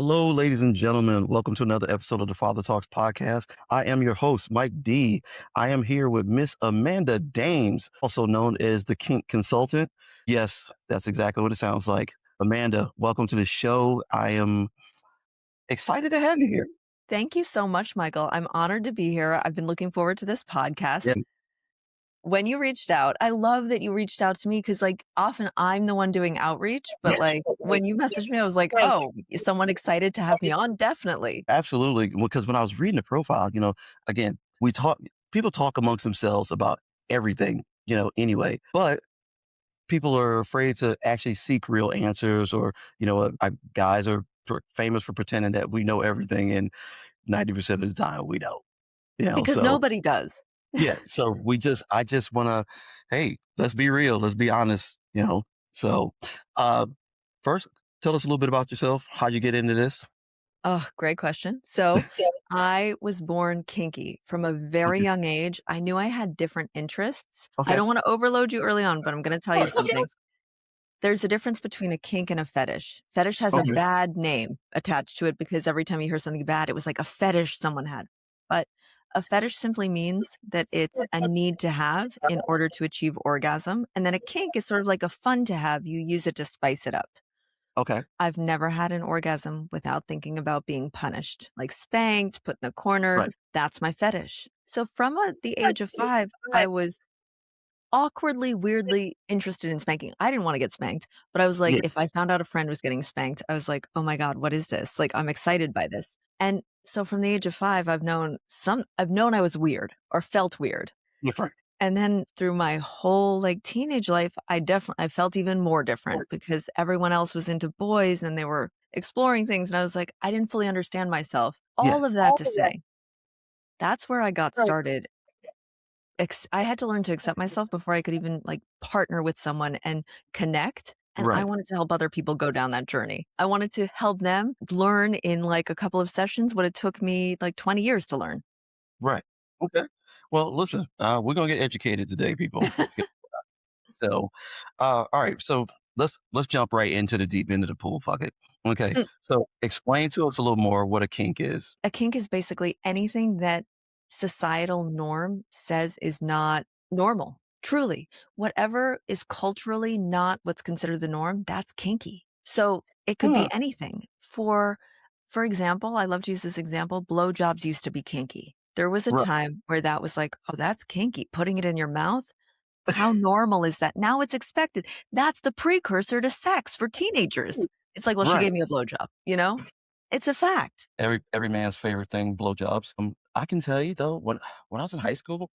Hello, ladies and gentlemen. Welcome to another episode of the Father Talks podcast. I am your host, Mike D. I am here with Miss Amanda Dames, also known as the Kink Consultant. Yes, that's exactly what it sounds like. Amanda, welcome to the show. I am excited to have you here. Thank you so much, Michael. I'm honored to be here. I've been looking forward to this Yeah, podcast. When you reached out, I love that you reached out to me because, like, often I'm the one doing outreach, but like when you messaged me, I was like, oh, is someone excited to have me on? Definitely. absolutely. Because when I was reading the profile, again, people talk amongst themselves about everything, anyway. But people are afraid to actually seek real answers or guys are famous for pretending that we know everything and 90% of the time we don't, Because so nobody does. yeah, so I just want to, hey, let's be real, let's be honest, so uh first, tell us a little bit about yourself. How'd you get into this? Oh, great question. So I was born kinky from a very Okay. young age. I knew I had different interests. I Okay. don't want to overload you early on, but I'm going to tell Oh, you it's okay. something. There's a difference between a kink and a fetish. Fetish has a Okay. bad name attached to it because every time you hear something bad, it was like a fetish someone had. But a fetish simply means that it's a need to have in order to achieve orgasm. And then a kink is sort of like a fun to have. You use it to spice it up. Okay. I've never had an orgasm without thinking about being punished, like spanked, put in the corner. Right. That's my fetish. So from the age of 5, I was awkwardly, weirdly interested in spanking. I didn't wanna get spanked, but I was like, Yeah. if I found out a friend was getting spanked, I was like, "Oh my god, what is this?" Like, I'm excited by this. And so from the age of 5, I've known I was weird or felt weird. Different. And then through my whole, like, teenage life, I felt even more different because everyone else was into boys and they were exploring things, and I was like, I didn't fully understand myself. Yeah. All of that to say, that's where I got started. I had to learn to accept myself before I could even, like, partner with someone and connect, and I Right. wanted to help other people go down that journey. I wanted to help them learn in, like, a couple of sessions what it took me, like, 20 years to learn. Right. Okay. Well, listen, we're gonna get educated today, people. So, all right. So let's jump right into the deep end of the pool. Fuck it. Okay. Mm. So explain to us a little more what a kink is. A kink is basically anything that societal norm says is not normal, truly. Whatever is culturally not what's considered the norm, that's kinky. So, it could Hmm. be anything. For example, I love to use this example, blowjobs used to be kinky. There was a Right. time where that was like, "Oh, that's kinky." Putting it in your mouth? How normal is that? Now it's expected. That's the precursor to sex for teenagers. It's like, "Well, she Right. gave me a blowjob," you know? It's a fact. Every man's favorite thing, blowjobs. I can tell you though, when I was in high school,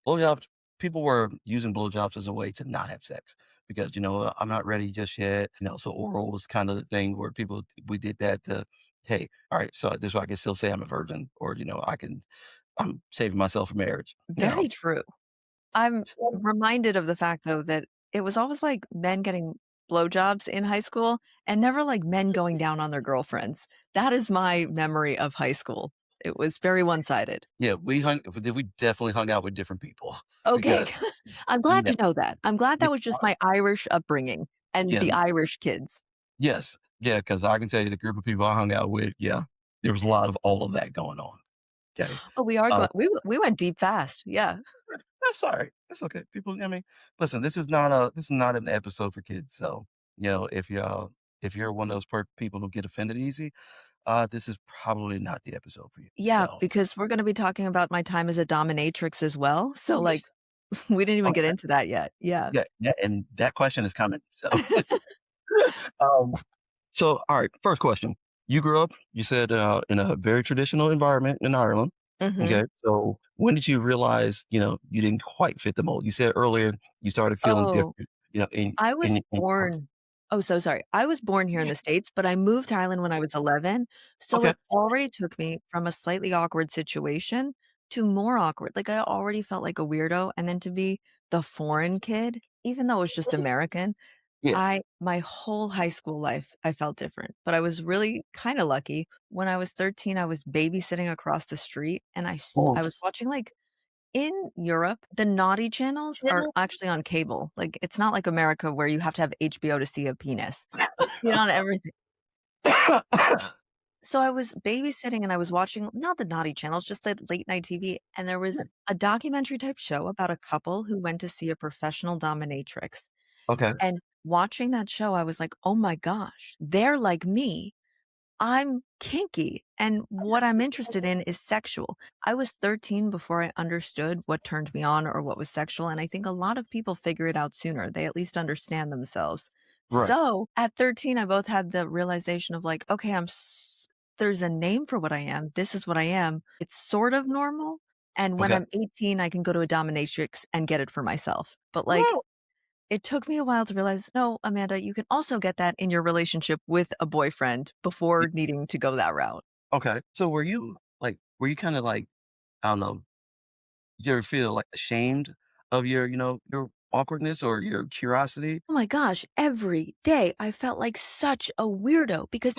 blowjobs, people were using blowjobs as a way to not have sex because I'm not ready just yet. So oral was kind of the thing where people we did that to, hey, all right, so this way I can still say I'm a virgin, or I'm saving myself for marriage. Very true. I'm So, reminded of the fact, though, that it was always like men getting blowjobs in high school and never like men going down on their girlfriends. That is my memory of high school. It was very one-sided. yeah, we definitely hung out with different people Okay. because I'm glad yeah, to know that. I'm glad yeah, that was just my Irish upbringing and yeah, the Irish kids. yes, yeah, because I can tell you the group of people I hung out with, yeah, there was a lot of all of that going on. Okay. Oh, we are Uh, going we went deep fast. Yeah. that's all right. That's okay. People, I mean, listen, this is not an episode for kids. So, if you're one of those people who get offended easy, this is probably not the episode for you. Yeah, So, because we're gonna be talking about my time as a dominatrix as well. So, yes. like, we didn't even get Okay. into that yet. Yeah. Yeah, yeah, and that question is coming. So, um, all right, first question. You grew up, you said, in a very traditional environment in Ireland. Mhm. Okay. So when did you realize, you didn't quite fit the mold? You said earlier you started feeling Oh. different, I was in born Oh, so sorry. I was born here in yeah. the States, but I moved to Ireland when I was 11, so Okay. it already took me from a slightly awkward situation to more awkward. Like, I already felt like a weirdo, and then to be the foreign kid, even though it was just American, Yeah. I my whole high school life, I felt different, but I was really kinda lucky. When I was 13, I was babysitting across the street, and I was Oof. watching, like, in Europe, the naughty channels are actually on cable. Like, it's not like America where you have to have HBO to see a penis. You see it on everything. So I was babysitting and I was watching not the naughty channels, just the late night TV, and there was a documentary type show about a couple who went to see a professional dominatrix. Okay. And watching that show, I was like, "Oh my gosh, they're like me. I'm kinky, and what I'm interested in is sexual." I was 13 before I understood what turned me on or what was sexual, and I think a lot of people figure it out sooner. They at least understand themselves. Right. So, at 13, I both had the realization of like, "Okay, there's a name for what I am. This is what I am. It's sort of normal." And when Okay. I'm 18, I can go to a dominatrix and get it for myself. But like, Woo! it took me a while to realize, no, Amanda, you can also get that in your relationship with a boyfriend Y before needing to go that route. okay. So were you kinda like, I don't know, you ever feel, like, ashamed of your, your awkwardness or your curiosity? Oh my gosh, every day I felt like such a weirdo because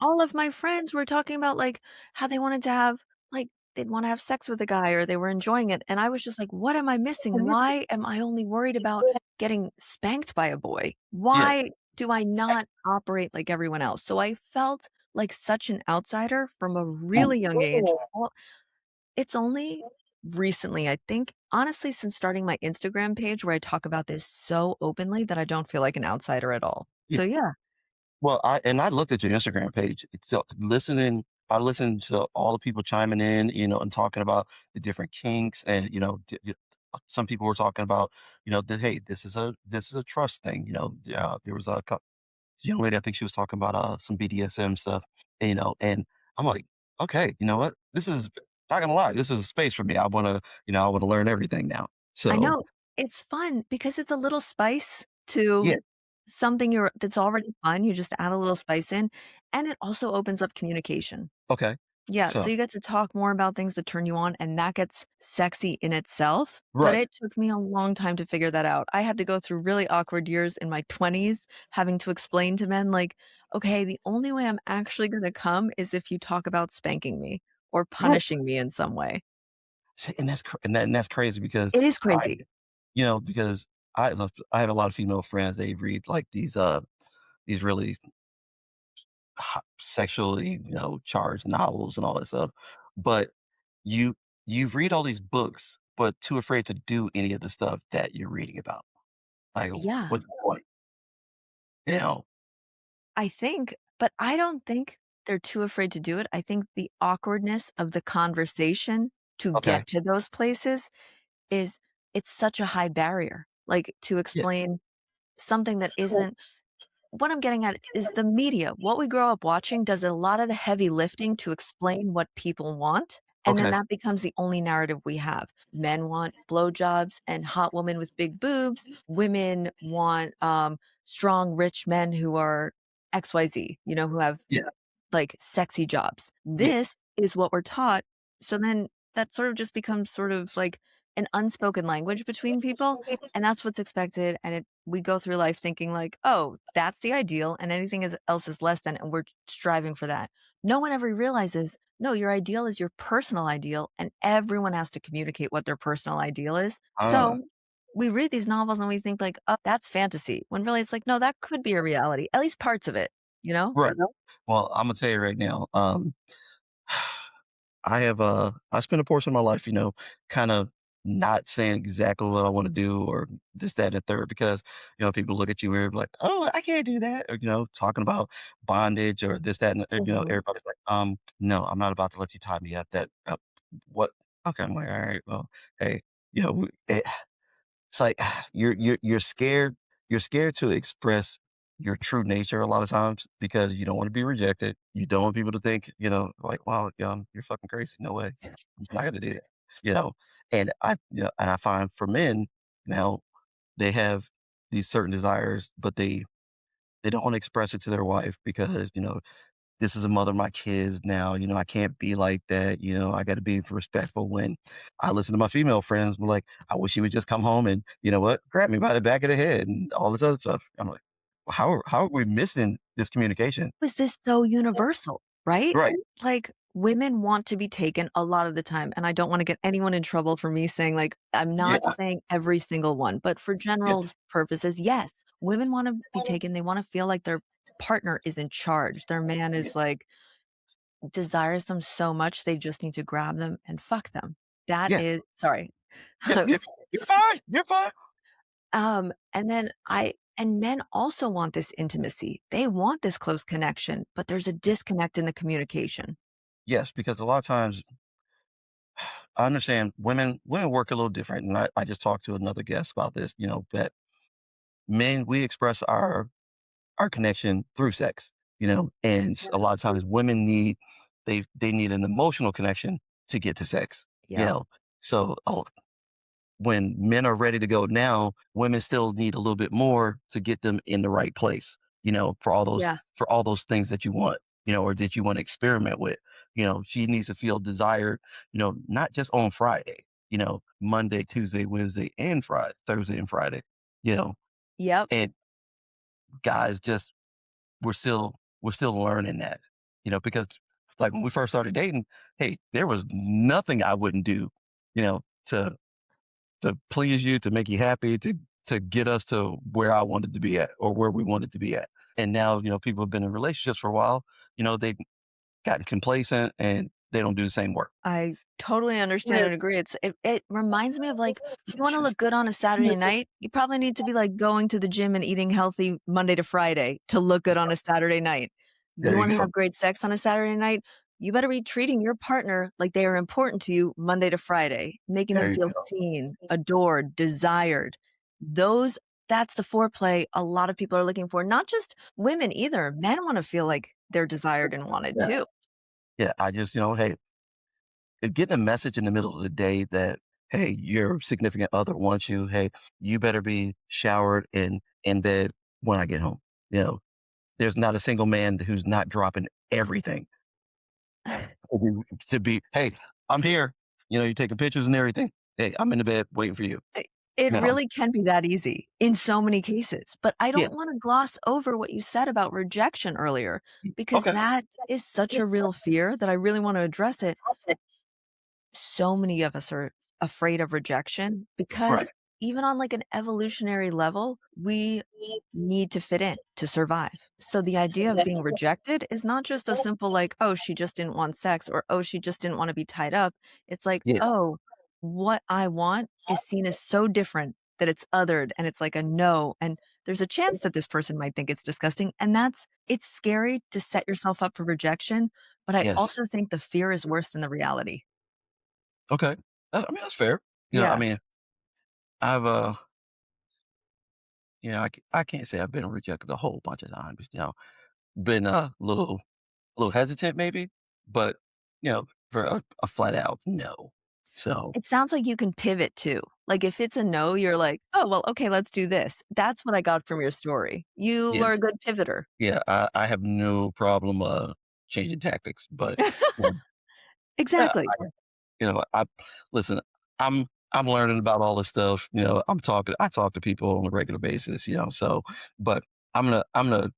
all of my friends were talking about, like, how they wanted to have like, they'd wanna have sex with a guy or they were enjoying it, and I was just like, "What am I missing? Why am I only worried about getting spanked by a boy? Yeah. Why do I not operate like everyone else?" So I felt like such an outsider from a Mm. really young age. Well, it's only recently, I think, honestly, since starting my Instagram page where I talk about this so openly that I don't feel like an outsider at all. Yeah. So, yeah, Well, I looked at your Instagram page. So I listened to all the people chiming in, and talking about the different kinks, and some people were talking about, that hey, this is a trust thing. There was a young lady, I think she was talking about some BDSM stuff, and I'm like, okay, you know what? This is not gonna lie, this is a space for me. I want to learn everything now. I So know it's fun because it's a little spice yeah, to something that's already fun. You just add a little spice in, and it also opens up communication. okay, Yeah, so so you get to talk more about things that turn you on, and that gets sexy in itself, but right, it took me a long time to figure that out. I had to go through really awkward years in my 20s having to explain to men like, "Okay, the only way I'm actually gonna come is if you talk about spanking me or right. punishing me in some way." See, and that's crazy because It is I crazy. because I have a lot of female friends. They read like these really sexually, charged novels and all that stuff. But you you read all these books, but too afraid to do any of the stuff that you're reading about. Like, Yeah, what's the point? You know? I think, but I don't think they're too afraid to do it. I think the awkwardness of the conversation to Okay. get to those places is it's such a high barrier, like, to Yeah. explain something that isn't what I'm getting at is the media. What we grow up watching does a lot of the heavy lifting to explain what people want, and then Okay. that becomes the only narrative we have. Men want blowjobs and hot women with big boobs. Women want, strong, rich men who are XYZ, who have Yeah. like, sexy jobs. Yeah. This is what we're taught. So then that sort of just becomes sort of like an unspoken language between people, and that's what's expected, and we go through life thinking like, "Oh, that's the ideal, and anything else is less than, and we're striving for that." No one ever realizes, no, your ideal is your personal ideal, and everyone has to communicate what their personal ideal is. Ah, So, we read these novels and we think like, "Oh, that's fantasy," when really it's like, "No, that could be a reality, at least parts of it," you know? right. Well, Imma tell you right now, I spent a portion of my life, kinda not saying exactly what I wanna do or this, that, and the third because, people look at you weird like, "Oh, I can't do that," or, talking about bondage or this, that, and Mhm. everybody's like, no, I'm not about to let you tie me up that what?" Okay, I'm like, "Alright, well, hey, w it's like you're scared to express your true nature a lot of times because you don't wanna be rejected. You don't want people to think, like, "Wow, you're fucking crazy. No way. He's not gonna do that." You know? And I find for men now, they have these certain desires, but they don't wanna express it to their wife because, this is a mother of my kids now, I can't be like that, I gotta be respectful when I listen to my female friends be like, I wish he would just come home and you know what, grab me by the back of the head and all this other stuff. I'm like, "Well, how are we missing this communication?" Was this so universal, right? Right. Like, women want to be taken a lot of the time, and I don't wanna get anyone in trouble for me saying, like I'm not Yeah. saying every single one, but for Yeah. general purposes, yes, women wanna be taken, they wanna feel like they're partner is in charge. Their man Yeah. is like desires them so much they just need to grab them and fuck them. That Yeah. is sorry. Yeah. You're fine. You're fine. And then and men also want this intimacy. They want this close connection, but there's a Yeah. disconnect in the communication. Yes, because a lot of times I understand women work a little different. And I just talked to another guest about this, that men, we express our connection through sex, and a lot of times women they need an emotional connection to get to sex, you Yep. know. So when men are ready to go now, women still need a little bit more to get them in the right place, Yeah. for all those things that you want, or that you want to experiment with. She needs to feel desired, not just on Friday, Monday, Tuesday, Wednesday, and Friday, Thursday and Friday, you know, Yep. and guys just we're still learning that, because like when we first started dating, hey, there was nothing I wouldn't do, to please you, to make you happy, to get us to where I wanted to be at or where we wanted to be at. And now, people have been in relationships for a while, they've gotten complacent and they don't do the same work. I totally understand and agree. It reminds me of like you want to look good on a Saturday night, you probably need to be like going to the gym and eating healthy Monday to Friday to look good on a Saturday night. You There want you to go. have great sex on a Saturday night, you better be treating your partner like they are important to you Monday to Friday, making them There you feel go. seen, adored, desired. Those that's the foreplay a lot of people are looking for. Not just women either. Men want to feel like they're desired and wanted Yeah. too. Yeah. I just, hey, getting a message in the middle of the day that, hey, your significant other wants you. Hey, you better be showered and in bed when I get home. You know, there's not a single man who's not dropping everything to be, hey, I'm here. You're taking pictures and everything. Hey, I'm in the bed waiting for you. I it No. really can be that easy in so many cases, but I Yeah. don't wanna gloss over what you said about rejection earlier, because Okay. that is such a real fear that I really wanna address it. So many of us are afraid of rejection Right. because even on like an evolutionary level, we need to fit in to survive. So the idea of being rejected is not just a simple like, oh, she just didn't want sex or oh, she just didn't want to be tied up. It's like, Yeah. oh, what I want is seen as so different that it's othered and it's like a no. And there's a chance that this person might think it's disgusting. And it's scary to set yourself up for rejection. But I Yes. also think the fear is worse than the reality. Okay. I mean, that's fair. I Yeah. mean, I've, I can't say I've been rejected a whole bunch of times, been a little hesitant maybe, but, for a flat out no. So, It sounds like you can pivot too. Like if it's a no, you're like, "Oh, well, okay, let's do this." That's what I got from your story. You yeah, are a good pivoter. yeah, I have no problem, changing tactics, but, you know, Exactly. I listen, I'm learning about all this stuff, I talk to people on a regular basis, so but I'm gonna,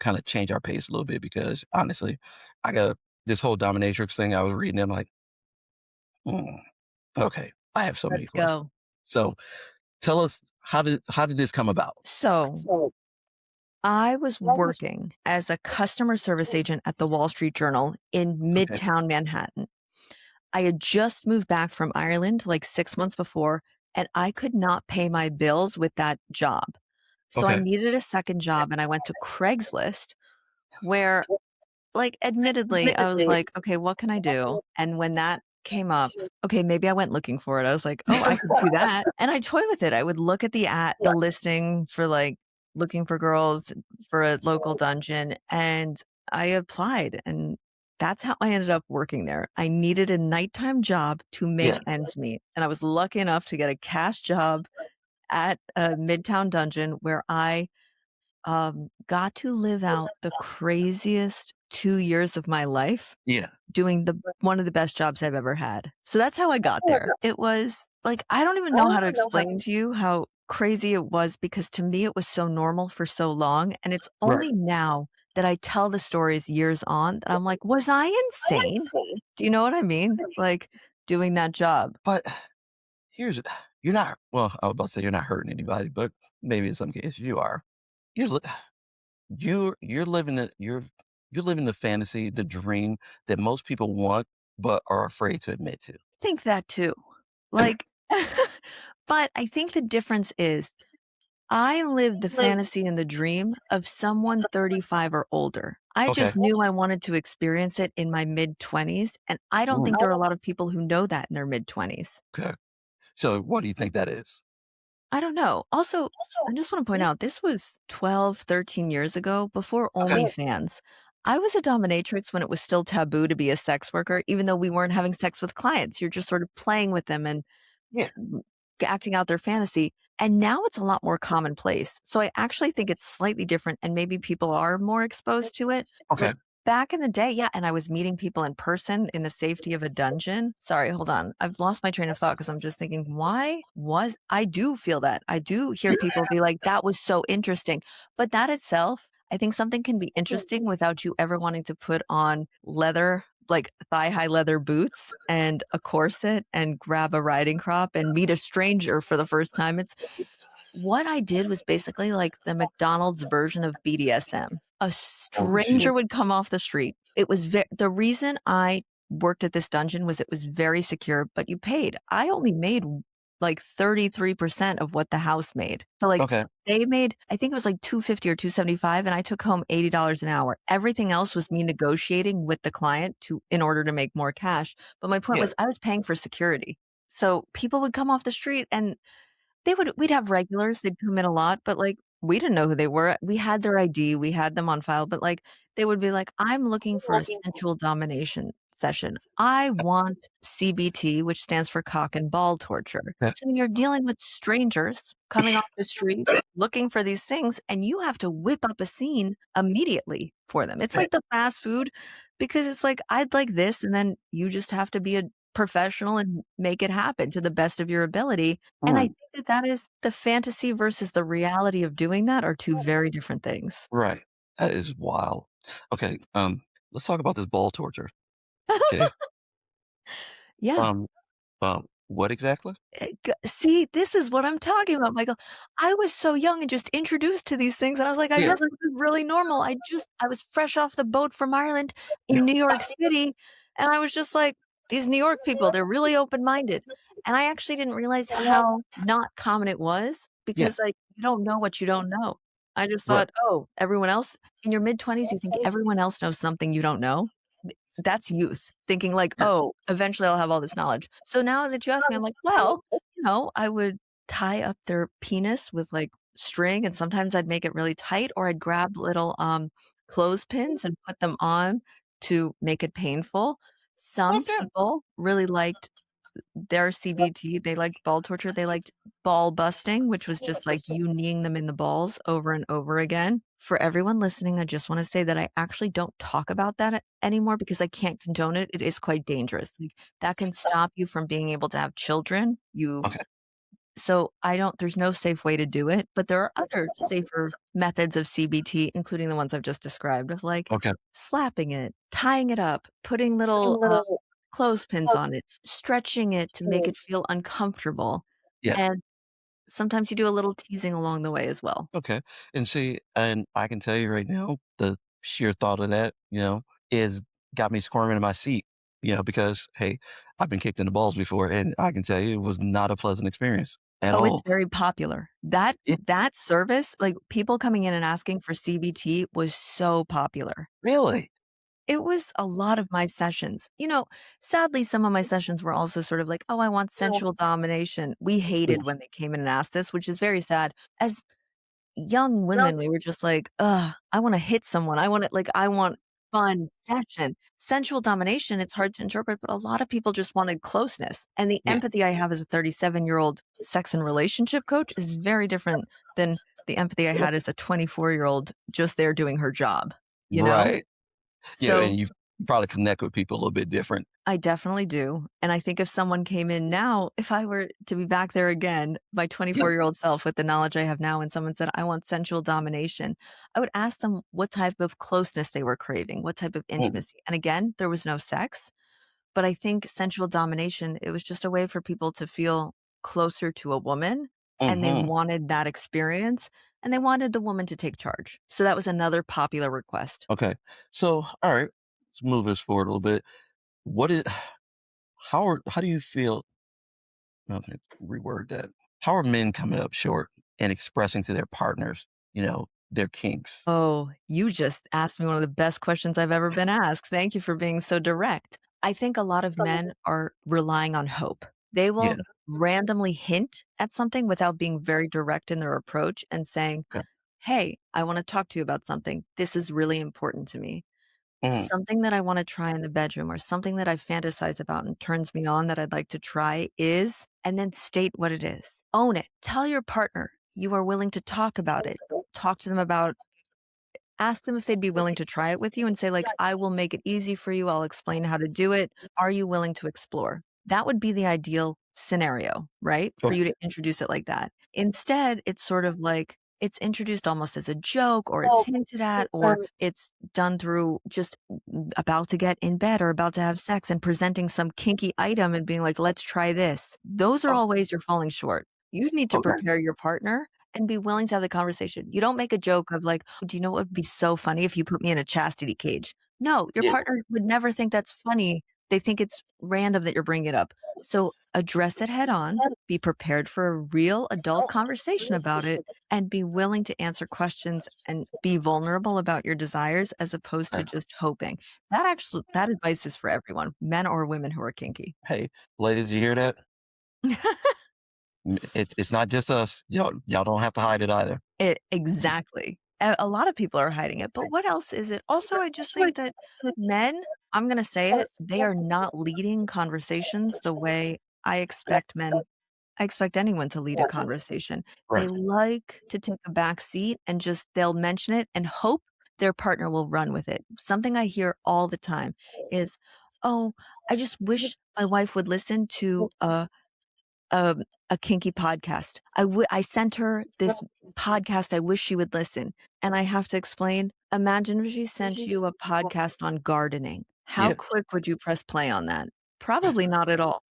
kinda change our pace a little bit because honestly, I got this whole dominatrix thing I was reading, I'm like, "Hmm, okay, I have so many Let's questions." go. So, tell us how did this come about? So, I was working as a customer service agent at the Wall Street Journal in Okay, Midtown Manhattan. I had just moved back from Ireland like 6 months before, and I could not pay my bills with that job. So I okay, needed a second job, and I went to Craigslist where like, admittedly, I was like, "Okay, what can I do?" And when that came up, okay, maybe I went looking for it. I was like, "Oh, I could do that." And I toyed with it. I would look at the listing for, like, looking for girls for a local dungeon, and I applied, and that's how I ended up working there. I needed a nighttime job to yeah, make ends meet, and I was lucky enough to get a cash job at a Midtown dungeon where I got to live out the craziest 2 years of my life yeah, doing the one of the best jobs I've ever had. So that's how I got there. It was like, I don't even know how to explain to you how crazy it was because to me it was so normal for so long, and it's right. only now that I tell the stories years on that I'm like, "Was I insane?" Do you know what I mean? Like, doing that job. But here's you're not well, I was about to say you're not hurting anybody, but maybe in some cases you are. Here's you're living you're living the fantasy, the dream that most people want, but are afraid to admit to. Think that too. Like, but I think the difference is I lived the fantasy and the dream of someone 35 or older. I Okay. just knew I wanted to experience it in my mid-20s, and I don't think Ooh, there are a lot of people who know that in their mid-20s. okay. So what do you think that is? I don't know. Also, I just want to point out this was 12, 13 years ago before Okay. OnlyFans. I was a dominatrix when it was still taboo to be a sex worker, even though we weren't having sex with clients. You're just sort of playing with them and Yeah. acting out their fantasy. And now it's a lot more commonplace. So I actually think it's slightly different and maybe people are more exposed to it. But Okay. back in the day, yeah, and I was meeting people in person in the safety of a dungeon. Sorry, hold on. I've lost my train of thought because I'm just thinking, why was I do feel that. I do hear people be like, that was so interesting. But that itself, I think something can be interesting without you ever wanting to put on leather, like thigh-high leather boots and a corset and grab a riding crop and meet a stranger for the first time. It's what I did was basically like the McDonald's version of BDSM. A Holy shit. stranger would come off the street. It was the reason I worked at this dungeon was it was very secure, but you paid. I only made like 33% of what the house made. So like Okay. they made, I think it was like 250 or 275 and I took home $80 an hour. Everything else was me negotiating with the client to in order to make more cash. But my point Yeah. was I was paying for security. So people would come off the street and we'd have regulars, they'd come in a lot, but, like, we didn't know who they were. We had their ID, we had them on file, but, like, they would be like, "I'm looking for a sensual domination session. I want CBT," which stands for cock and ball torture. Okay. So you're dealing with strangers coming off the street, looking for these things, and you have to whip up a scene immediately for them. It's Okay. like the fast food because it's like, "I'd like this," and then you just have to be a professional and make it happen to the best of your ability, and I Mm, think that that is the fantasy versus the reality of doing that are 2 very different things. right. That is wild. Okay. Let's talk about this ball torture. Okay. Yeah. Um, what exactly? G see, this is what I'm talking about, Michael. I was so young and just introduced to these things, and I was like, "I Yeah. guess this is really normal." I was fresh off the boat from Ireland in New York City, and I was just like, "These New York people, they're really open-minded." And I actually didn't realize how not common it was Yeah. because, like, you don't know what you don't know. I just Right. thought, "Oh, everyone else" in your mid-20s, you think everyone else knows something you don't know. That's youth thinking like, Yeah. "Oh, eventually I'll have all this knowledge." So now that you ask me, I'm like, "Well, I would tie up their penis with, like, string, and sometimes I'd make it really tight, or I'd grab little, clothespins and put them on to make it painful." Some Okay. people really liked their CBT, they liked ball torture, they liked ball busting, which was just like you kneeing them in the balls over and over again. For everyone listening, I just wanna say that I actually don't talk about that anymore because I can't condone it. It is quite dangerous. Like, that can stop you from being able to have children. You Okay. so I don't there's no safe way to do it, but there are other safer methods of CBT, including the ones I've just described of, like, Okay. slapping it, tying it up, putting little, clothespins on it, stretching it to make it feel uncomfortable, Yeah. and sometimes you do a little teasing along the way as well. Okay. And see, and I can tell you right now, the sheer thought of that, is got me squirming in my seat, because hey, I've been kicked in the balls before, and I can tell you it was not a pleasant experience at Oh, it's all. very popular. It That service, like, people coming in and asking for CBT was so popular. really. It was a lot of my sessions. Sadly, some of my sessions were also sort of like, "Oh, I want sensual domination." We Yeah. hated when they came in and asked this, which is very sad. As young women, we were just like, "Ugh, I wanna hit someone. I want fun session." Sensual domination, it's hard to interpret, but a lot of people just wanted closeness, and the Yeah. empathy I have as a 37-year-old sex and relationship coach is very different than the empathy I had as a 24-year-old just there doing her job, you know? Right. Yeah, So and you probably connect with people a little bit different. I definitely do, and I think if someone came in now, if I were to be back there again, my Yeah. 24-year-old self with the knowledge I have now, and someone said, "I want sensual domination," I would ask them what type of closeness they were craving, what type of Mm. intimacy, and again, there was no sex, but I think sensual domination, it was just a way for people to feel closer to a woman, and they Mhm. wanted that experience, and they wanted the woman to take charge. So that was another popular request. Okay. So, all right, let's move this forward a little bit. What is how do you feel okay, reword that. How are men coming up short and expressing to their partners, their kinks? Oh, you just asked me one of the best questions I've ever been asked. Thank you for being so direct. I think a lot of men are relying on hope. They Yeah. will randomly hint at something without being very direct in their approach and saying, Okay. "Hey, I want to talk to you about something. This is really important to me. Mhm. Something that I want to try in the bedroom or something that I fantasize about and turns me on that I'd like to try is," and then state what it is. Own it. Tell your partner you are willing to talk about it. Talk to them about Ask them if they'd be willing to try it with you and say, like, "I will make it easy for you. I'll explain how to do it. Are you willing to explore?" That would be the ideal scenario, right? For you to Okay. introduce it like that. Instead, it's sort of like it's introduced almost as a joke or it's hinted at or it's done through just about to get in bed or about to have sex and presenting some kinky item and being like, "Let's try this." Those are Oh, all ways you're falling short. You need to okay. prepare your partner and be willing to have the conversation. You don't make a joke of like, "Do you know what would be so funny if you put me in a chastity cage?" No, your Yeah. partner would never think that's funny. They think it's random that you're bringing it up. So address it head on, be prepared for a real adult conversation about it, and be willing to answer questions and be vulnerable about your desires as opposed to Okay. just hoping. That advice is for everyone, men or women who are kinky. Hey, ladies, you hear that? It's not just us. Y'all don't have to hide it either. Exactly. A lot of people are hiding it, but what else is it? Also, I just think that men, I'm gonna say it, they are not leading conversations the way I expect anyone to lead a conversation. They Right. like to take a back seat and just they'll mention it and hope their partner will run with it. Something I hear all the time is, "Oh, I just wish my wife would listen to um, a kinky podcast. I sent her this podcast, I wish she would listen." And I have to explain, imagine if she sent you a podcast on gardening. How Yeah. quick would you press play on that? Probably not at all.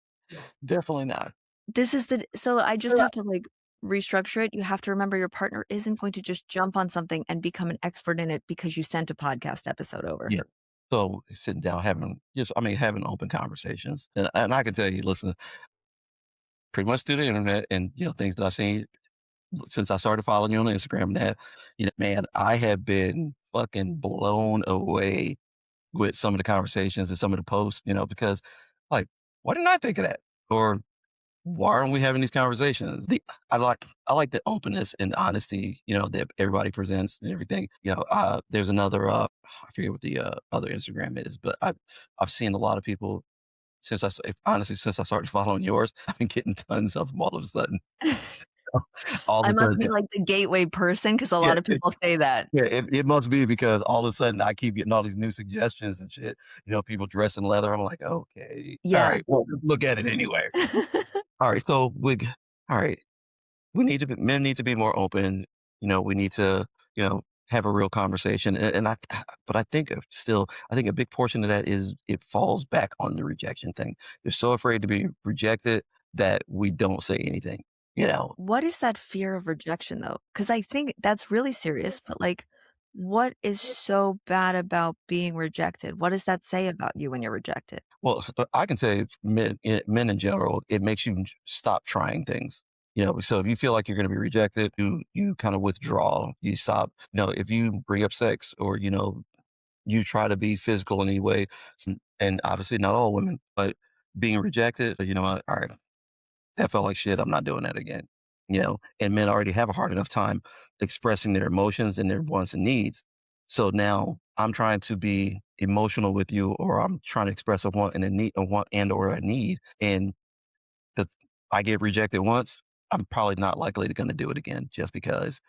Definitely not. This is the so I just have to, like, restructure it. You have to remember your partner isn't going to just jump on something and become an expert in it because you sent a podcast episode over. Yeah. So sitting down, having open conversations, and I can tell you, listen, pretty much through the internet and things that I've seen since I started following you on Instagram. That man, I have been fucking blown away with some of the conversations and some of the posts. Because like, why didn't I think of that? Or why aren't we having these conversations? I like the openness and honesty, that everybody presents and everything. There's another I forget what the other Instagram is, but I've seen a lot of people honestly since I started following yours, I've been getting tons of them all of a sudden. All I of a must sudden, be, like, the gateway person because a yeah, lot of people say that. it must be because all of a sudden I keep getting all these new suggestions and shit. People dressed in leather. I'm like, okay, all Yeah. right, well, just look at it anyway. All right, so all right. Men need to be more open. We need to, have a real conversation. But I think a big portion of that is it falls back on the rejection thing. They're so afraid to be rejected that we don't say anything, you know? What is that fear of rejection, though? Because I think that's really serious, but, like, what is so bad about being rejected? What does that say about you when you're rejected? Well, I can say men in general, it makes you stop trying things. So if you feel like you're going to be rejected, you kind of withdraw. You stop. If you bring up sex or you try to be physical in any way, and obviously not all women, but being rejected, what, all right, that felt like shit. I'm not doing that again. And men already have a hard enough time expressing their emotions and their wants and needs. So now I'm trying to be emotional with you, or I'm trying to express a want and or a need. And if I get rejected once, I'm probably not likely to going to do it again just because.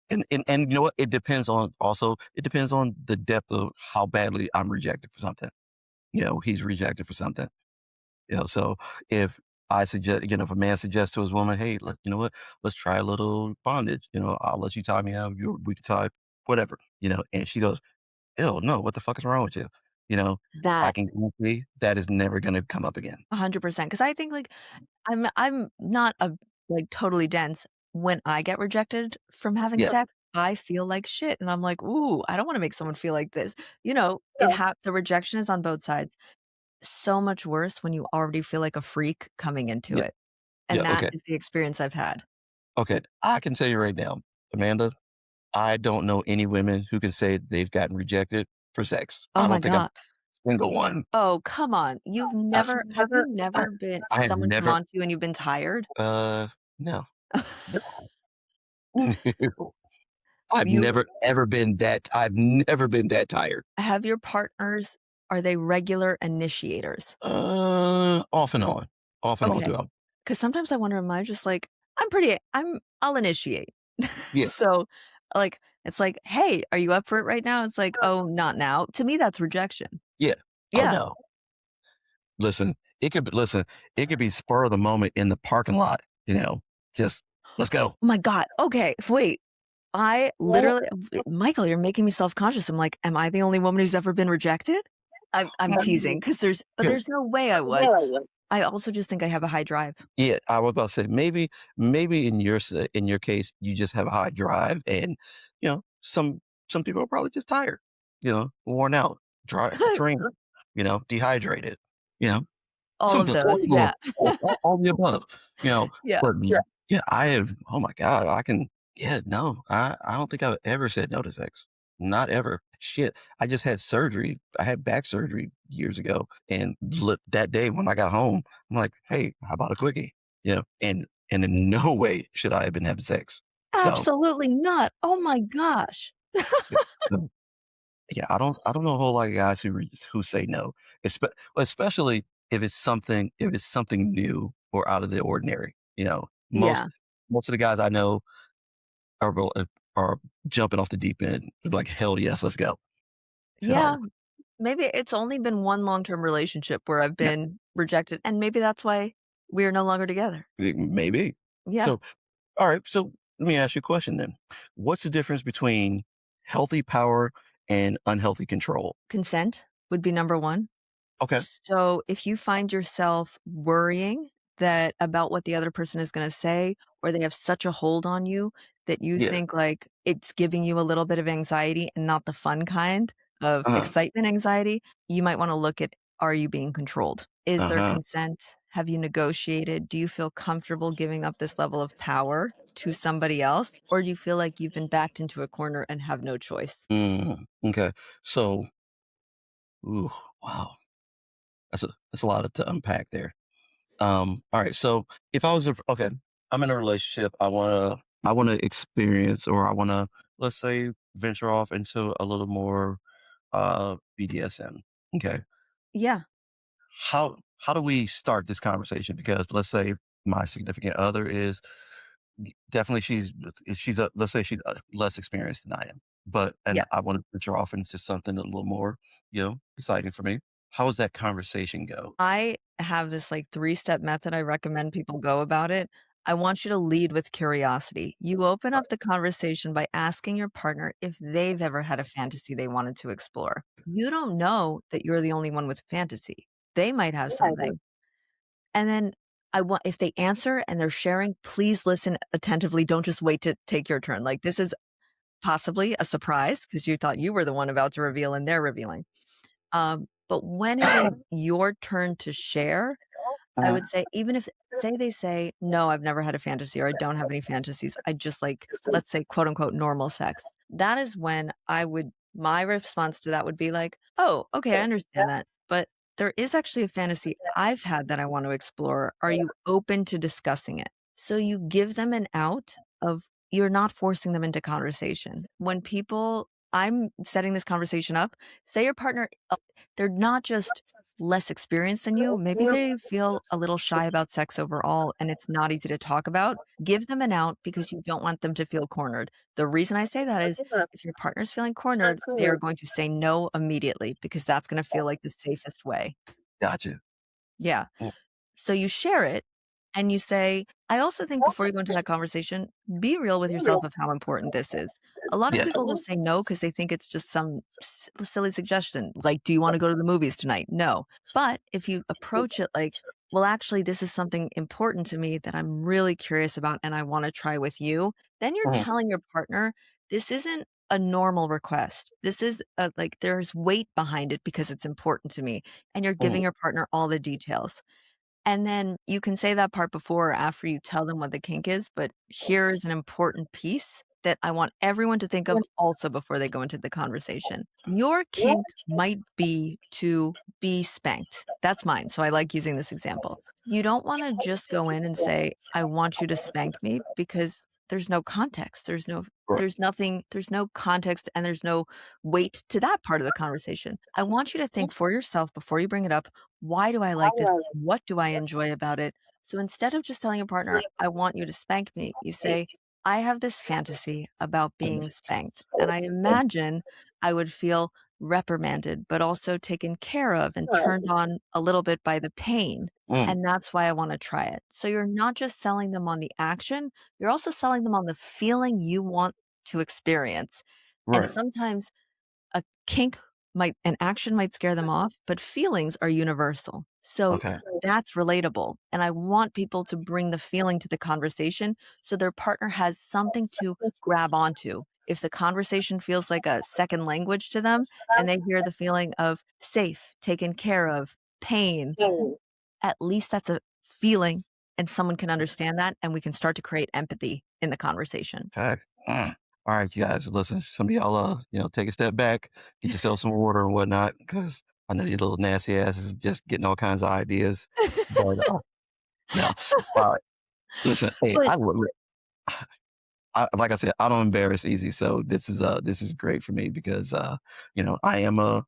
And you know what? It depends on the depth of how badly I'm rejected for something. He's rejected for something. So if if a man suggests to his woman, hey, you know what, let's try a little bondage. I'll let you tie me up. We can tie whatever. And she goes, ew, no, what the fuck is wrong with you? You know, I That can guarantee that is never going to come up again. 100%, because I think, like, I'm not a like, totally dense. When I get rejected from having Yeah, sex, I feel like shit, and I'm like, "Ooh, I don't wanna make someone feel like this." The rejection is on both sides. So much worse when you already feel like a freak coming into yeah, it, yeah, and that okay, is the experience I've had. okay. I can tell you right now, Amanda, I don't know any women who can say they've gotten rejected for sex. Oh I my don't think I'm god. a single one. Oh, come on. I Have you I never been I have someone come never on to you and you've been tired? no. No. You I've never been that tired. have your partners are they regular initiators? Off and on. Off and on Okay, throughout. because sometimes I wonder, am I just like, I'll initiate. Yeah, So, like, it's like, "Hey, are you up for it right now?" It's like, "Oh, not now." To me, that's rejection. yeah. Oh, Yeah. no. Listen, it could be spur of the moment in the parking lot, just, "Let's go." Oh my god. Okay, wait. I literally Michael, you're making me self-conscious. I'm like, "Am I the only woman who's ever been rejected?" I'm teasing because Yeah. there's no way I was. I also just think I have a high drive. Yeah, I was about to say, maybe in your case, you just have a high drive and, some people are probably just tired, worn out, dry drained, dehydrated, you know, All of something those, along yeah. all the above, Yeah. but yeah, I have oh my god, no, I don't think I've ever said no to sex. Not ever. Shit, I just had surgery. I had back surgery years ago, and that day when I got home, I'm like, "Hey, how about a quickie?" And in no way should I have been having sex. So, Absolutely not. Oh my gosh. yeah, no. Yeah, I don't know a whole lot of guys who say no, especially if it's something new or out of the ordinary. Most Yeah. most of the guys I know are jumping off the deep end, like, "Hell yes, let's go." Yeah. So, Maybe it's only been one long-term relationship where I've yeah, been rejected, and maybe that's why we are no longer together. maybe. Yeah. So, alright, so let me ask you a question then. What's the difference between healthy power and unhealthy control? Consent would be number 1. Okay. So, if you find yourself worrying that about what the other person is gonna say, or they have such a hold on you that you Yeah. think, like, it's giving you a little bit of anxiety and not the fun kind of Uh-huh. excitement anxiety, you might wanna look at, are you being controlled? Is there Uh-huh. consent? Have you negotiated? Do you feel comfortable giving up this level of power to somebody else? Or do you feel like you've been backed into a corner and have no choice? Okay. So, ooh, wow. That's a lot to unpack there. Alright, so if I was okay, I'm in a relationship, I wanna experience or I wanna, let's say, venture off into a little more, BDSM. Okay. Yeah. How do we start this conversation? Because let's say my significant other is definitely let's say she's less experienced than I am, and Yeah. I want to venture off into something a little more, exciting for me. How does that conversation go? I have this like three-step method I recommend people go about it. I want you to lead with curiosity. You open Right. up the conversation by asking your partner if they've ever had a fantasy they wanted to explore. You don't know that you're the only one with fantasy. They might have something. And then I want if they answer and they're sharing, please listen attentively. Don't just wait to take your turn. Like this is possibly a surprise because you thought you were the one about to reveal and they're revealing. But when it is your turn to share, I would say even if say they say, "No, I've never had a fantasy," or "I don't have any fantasies. I just like, let's say, quote unquote, normal sex." That is when my response to that would be like, "Oh, okay, I understand that. But there is actually a fantasy I've had that I want to explore. Are you open to discussing it?" So you give them an out of you're not forcing them into conversation. When people I'm setting this conversation up, say your partner, they're not just less experienced than you, maybe they feel a little shy about sex overall and it's not easy to talk about. Give them an out because you don't want them to feel cornered. The reason I say that is if your partner's feeling cornered, they are going to say no immediately because that's going to feel like the safest way. Gotcha. Yeah. Mm, So you share it and you say, I also think before you go into that conversation, be real with yourself of how important this is. A lot of yeah. people will say no because they think it's just some silly suggestion. Like, do you want to go to the movies tonight? No. But if you approach it like, well, actually, this is something important to me that I'm really curious about and I want to try with you, then you're Mhm, telling your partner, this isn't a normal request. This is like there's weight behind it because it's important to me. And you're mhm, giving your partner all the details. And then you can say that part before or after you tell them what the kink is, but here is an important piece that I want everyone to think of also before they go into the conversation. Your kink might be to be spanked. That's mine. So I like using this example. You don't want to just go in and say, I want you to spank me because there's no context. right, There's nothing, there's no context and there's no weight to that part of the conversation. I want you to think for yourself before you bring it up, why do I like this? What do I enjoy about it? So instead of just telling your partner, I want you to spank me, you say, I have this fantasy about being spanked. And I imagine I would feel reprimanded, but also taken care of and turned on a little bit by the pain. mm, And that's why I want to try it. So you're not just selling them on the action, you're also selling them on the feeling you want to experience. And right, sometimes a kink might an action might scare them off, but feelings are universal. So okay, that's relatable. And I want people to bring the feeling to the conversation so their partner has something to grab onto. If the conversation feels like a second language to them and they hear the feeling of safe, taken care of, pain, at least that's a feeling and someone can understand that and we can start to create empathy in the conversation. okay, alright, you guys, listen, some of y'all, take a step back, get yourself some water and whatnot, because I know your little nasty ass is just getting all kinds of ideas, but, no, alright, listen, hey, But like I said, I don't embarrass easy, so this is great for me because, I am a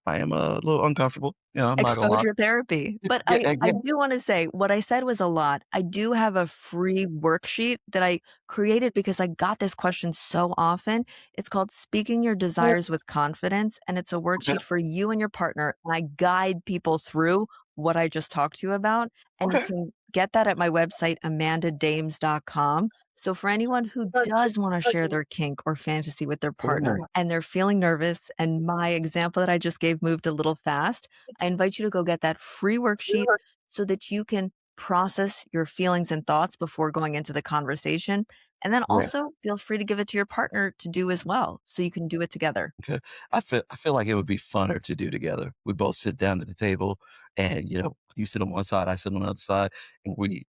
little uncomfortable, I'm not gonna lie. exposure therapy. But Yeah, I yeah, do wanna say, what I said was a lot. I do have a free worksheet that I created because I got this question so often. It's called Speaking Your Desires with Confidence, and it's a okay, worksheet for you and your partner, and I guide people through what I just talked to you about, and you okay, can get that at my website, amandadames.com. So for anyone who does wanna share their kink or fantasy with their partner ooh, and they're feeling nervous, and my example that I just gave moved a little fast, I invite you to go get that free worksheet so that you can process your feelings and thoughts before going into the conversation. And then yeah. also feel free to give it to your partner to do as well so you can do it together. Okay. I feel like it would be funner to do together. We both sit down at the table and, you sit on one side, I sit on the other side, and we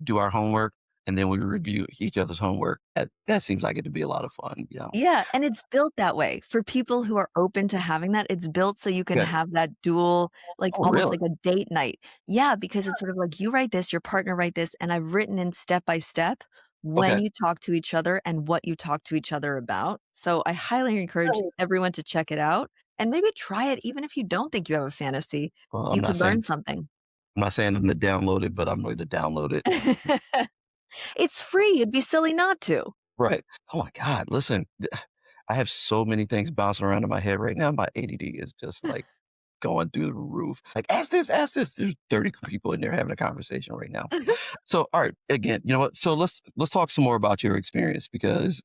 do our homework and then we review each other's homework. That seems like it'd be a lot of fun. Yeah, and it's built that way. For people who are open to having that, it's built so you can Okay. have that dual, like Oh, almost really? like a date night. Yeah, because it's sort of like you write this, your partner write this, and I've written in step by step when Okay. you talk to each other and what you talk to each other about. So I highly encourage everyone to check it out and maybe try it even if you don't think you have a fantasy. Well, You could learn something. I'm not saying I'm gonna download it, but I'm going to download it. It's free. It'd be silly not to. Right. Oh my God. Listen, I have so many things bouncing around in my head right now. My ADD is just like going through the roof. Like, ask this, ask this. There's 30 people in there having a conversation right now. So, all right, again, you know what? So let's talk some more about your experience because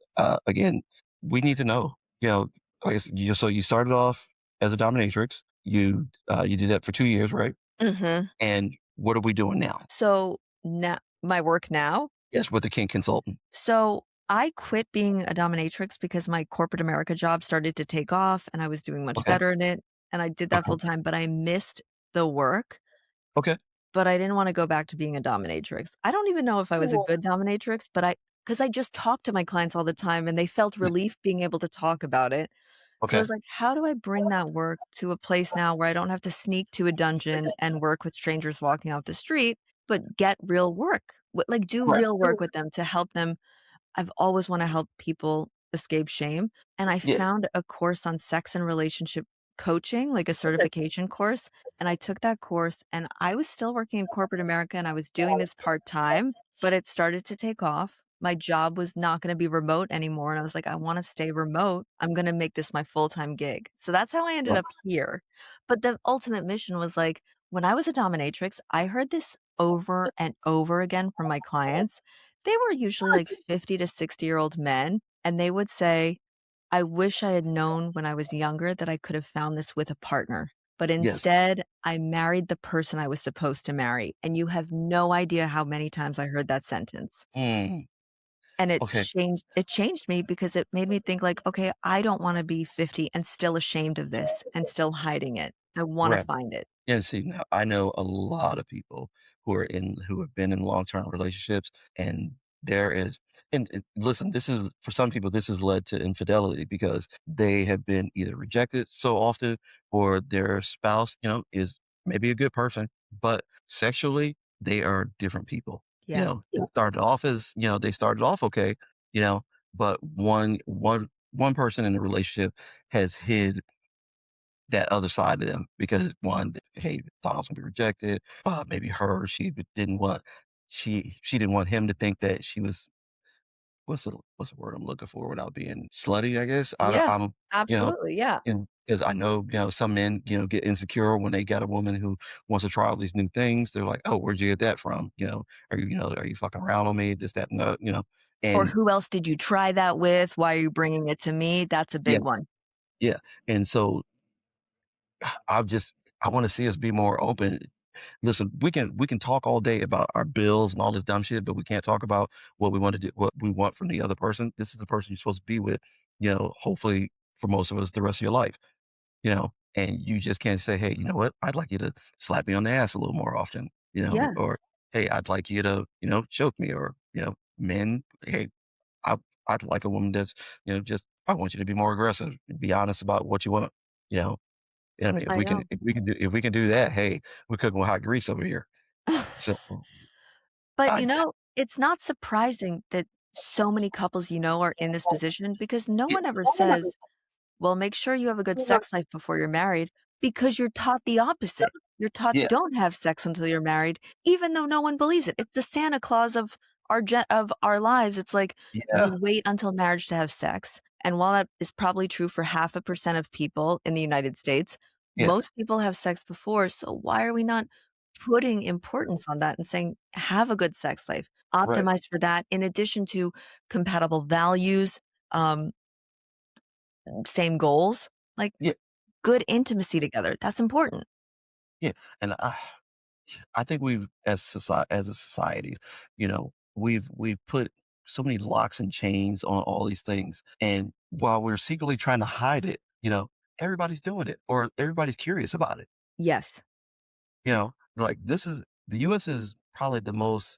again, we need to know. You know, I guess so you started off as a dominatrix. You did that for 2 years, right? Mhm. And what are we doing now? So now my work now. Yes, with the Kink Consultant. So I quit being a dominatrix because my corporate America job started to take off and I was doing much Okay. better in it. And I did that Okay. full time, but I missed the work, Okay. but I didn't want to go back to being a dominatrix. I don't even know if I was a good dominatrix, but because I just talked to my clients all the time and they felt Yeah. relief being able to talk about it. So I Okay. was like, how do I bring that work to a place now where I don't have to sneak to a dungeon and work with strangers walking off the street, but get real work? Like do Right. real work with them to help them. I've always wanna help people escape shame, and I Yeah. found a course on sex and relationship coaching, like a certification course, and I took that course, and I was still working in corporate America, and I was doing this part-time, but it started to take off. My job was not gonna be remote anymore, and I was like, "I wanna stay remote. I'm gonna make this my full-time gig." So that's how I ended Right. up here. But the ultimate mission was, like, when I was a dominatrix, I heard this over and over again from my clients. They were usually like 50 to 60-year-old men, and they would say, "I wish I had known when I was younger that I could have found this with a partner, but Yes. instead, I married the person I was supposed to marry, and you have no idea how many times I heard that sentence. Mm, And okay. it changed me because it made me think like, "Okay, I don't wanna be 50 and still ashamed of this and still hiding it. I wanna Right. find it." Yeah, see, now I know a lot of people who have been in long-term relationships, and there is and listen, this is for some people, this has led to infidelity because they have been either rejected so often or their spouse, is maybe a good person, but sexually, they are different people. Yeah. They started off okay, you know, but one person in the relationship has hid that other side of them because one, hey, thought I was gonna be rejected. Maybe her, she didn't want him to think that she was what's the word I'm looking for without being slutty, I guess. Yeah. I'm you know, Absolutely, yeah. and because I know, some men, get insecure when they got a woman who wants to try all these new things. They're like, oh, where'd you get that from? Are you fucking around on me? This, that, and Or and who else did you try that with? Why are you bringing it to me? That's a yeah, big one. yeah. And so I just I want to see us be more open. Listen, we can talk all day about our bills and all this dumb shit, but we can't talk about what we want to do, what we want from the other person. This is the person you're supposed to be with, hopefully for most of us the rest of your life, and you just can't say, hey, you know what? I'd like you to slap me on the ass a little more often, Yeah, or hey, I'd like you to, choke me, or, men, hey, I, I'd like a woman that's, just, I want you to be more aggressive and be honest about what you want, you know, I mean, I know. if we can do that, hey, we're cooking with hot grease over here. So, But, I it's not surprising that so many couples are in this position because no yeah, one ever says, "Well, make sure you have a good sex life before you're married," because you're taught the opposite. You're taught, yeah, "Don't have sex until you're married," even though no one believes it. It's the Santa Claus of our lives. It's like, you yeah, wait until marriage to have sex, and while that is probably true for 0.5% of people in the United States, yeah, most people have sex before, so why are we not putting importance on that and saying, "Have a good sex life, right, optimize for that," in addition to compatible values, um, same goals, like, yeah, good intimacy together, that's important. yeah, and I think we've as a society, we've put so many locks and chains on all these things, and while we're secretly trying to hide it, everybody's doing it or everybody's curious about it. Yes. Like the US is probably the most,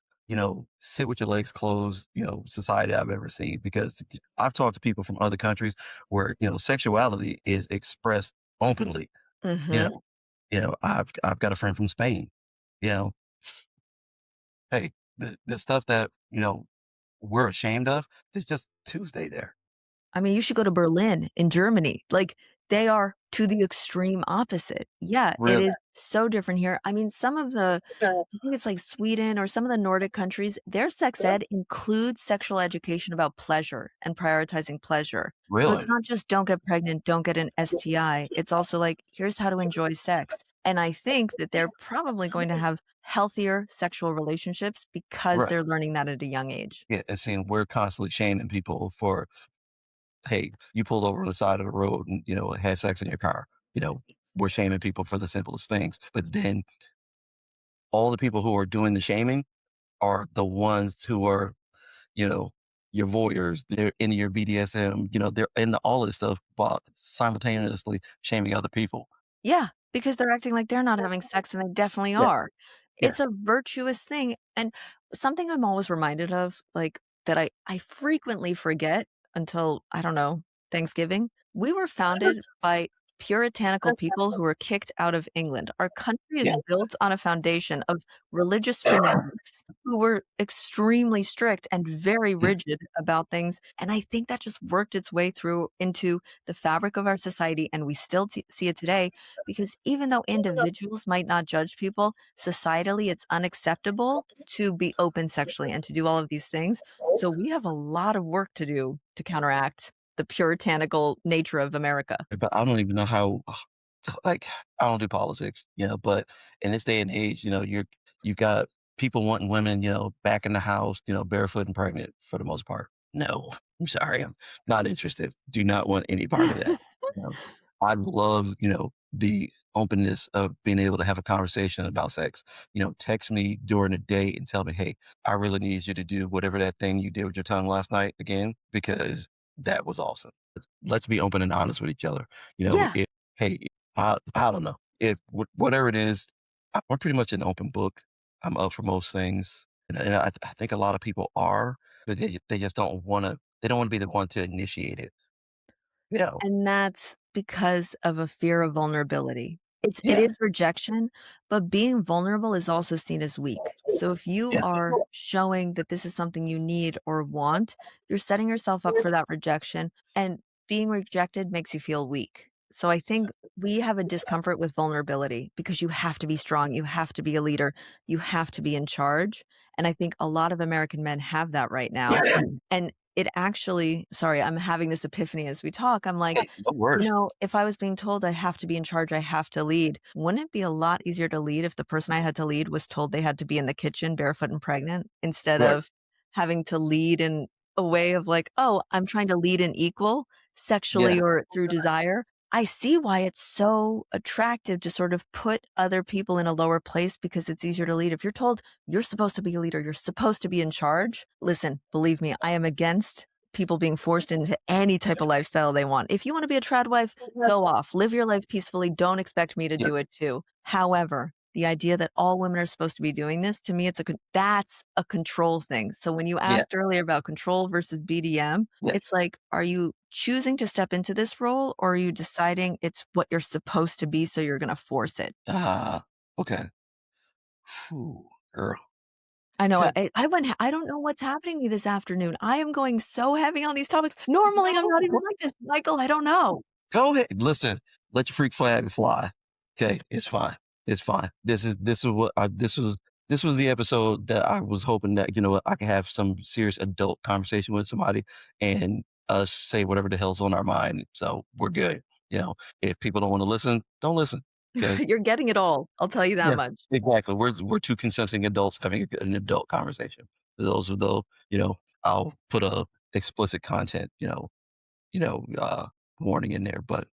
sit with your legs closed, society I've ever seen because I've talked to people from other countries where, sexuality is expressed openly. You Mhm. know, I've got a friend from Spain, you know, hey, the stuff that, we're ashamed of is just Tuesday there. I mean, you should go to Berlin in Germany. Like, they are to the extreme opposite. Yeah, it Really? is so different here. I mean, some of the I think it's like Sweden or some of the Nordic countries, their sex ed includes sexual education about pleasure and prioritizing pleasure. So it's Really? not just don't get pregnant, don't get an STI. It's also like, here's how to enjoy sex. And I think that they're probably going to have healthier sexual relationships because Right. they're learning that at a young age. Yeah. And seeing we're constantly shaming people for, hey, you pulled over on the side of the road and, had sex in your car. You know, we're shaming people for the simplest things. But then all the people who are doing the shaming are the ones who are, you know, your voyeurs, they're into your BDSM, they're into all of this stuff while simultaneously shaming other people. Yeah, because they're acting like they're not having sex, and they definitely Yeah, are. yeah, It's a virtuous thing, and something I'm always reminded of, like, that I frequently forget until, I don't know, Thanksgiving. We were founded by puritanical people who were kicked out of England. Our country is yeah, built on a foundation of religious fanatics who were extremely strict and very yeah. rigid about things, and I think that just worked its way through into the fabric of our society, and we still see it today because even though individuals might not judge people, societally, it's unacceptable to be open sexually and to do all of these things. So we have a lot of work to do to counteract the puritanical nature of America. But I don't even know how, like, I don't do politics, but in this day and age, you've got people wanting women, back in the house, barefoot and pregnant for the most part. No, I'm sorry. I'm not interested. Do not want any part of that. You know, I love, the openness of being able to have a conversation about sex. Text me during the day and tell me, hey, I really need you to do whatever that thing you did with your tongue last night again, because that was awesome. Let's be open and honest with each other. Yeah. If, hey, I don't know. If whatever it is, I'm pretty much an open book. I'm up for most things. And I think a lot of people are, but they just they don't want to be the one to initiate it. You know, And that's because of a fear of vulnerability. It yeah, is rejection, but being vulnerable is also seen as weak. So if you yeah, are showing that this is something you need or want, you're setting yourself up for that rejection, and being rejected makes you feel weak. So I think we have a discomfort with vulnerability because you have to be strong, you have to be a leader, you have to be in charge. And I think a lot of American men have that right now. And it actually, sorry, I'm having this epiphany as we talk. I'm like, the worst. if I was being told I have to be in charge, I have to lead, wouldn't it be a lot easier to lead if the person I had to lead was told they had to be in the kitchen barefoot and pregnant instead Right. of having to lead in a way of like, oh, I'm trying to lead and equal Yeah. sexually or through desire? I see why it's so attractive to sort of put other people in a lower place because it's easier to lead. If you're told you're supposed to be a leader, you're supposed to be in charge, listen, believe me, I am against people being forced into any type of lifestyle they want. If you want to be a trad wife, go off, live your life peacefully. Don't expect me to Yeah. do it too. However, the idea that all women are supposed to be doing this, to me, that's a control thing. So when you Yeah. asked earlier about control versus BDM, Yeah. it's like, are you choosing to step into this role or are you deciding it's what you're supposed to be, so you're going to force it? Ah, okay. Phew, girl. I know. Okay. I don't know what's happening to me this afternoon. I am going so heavy on these topics. Normally, I'm not even like this, Michael. I don't know. Go ahead. Listen, let your freak flag fly. Okay, it's fine. It's fine. This is what this was the episode that I was hoping that I could have some serious adult conversation with somebody and us say whatever the hell's on our mind. So we're good. If people don't want to listen, don't listen. Okay. You're getting it all. I'll tell you that Yeah. much. Exactly. We're two consenting adults having an adult conversation. Those are the I'll put a explicit content warning in there, but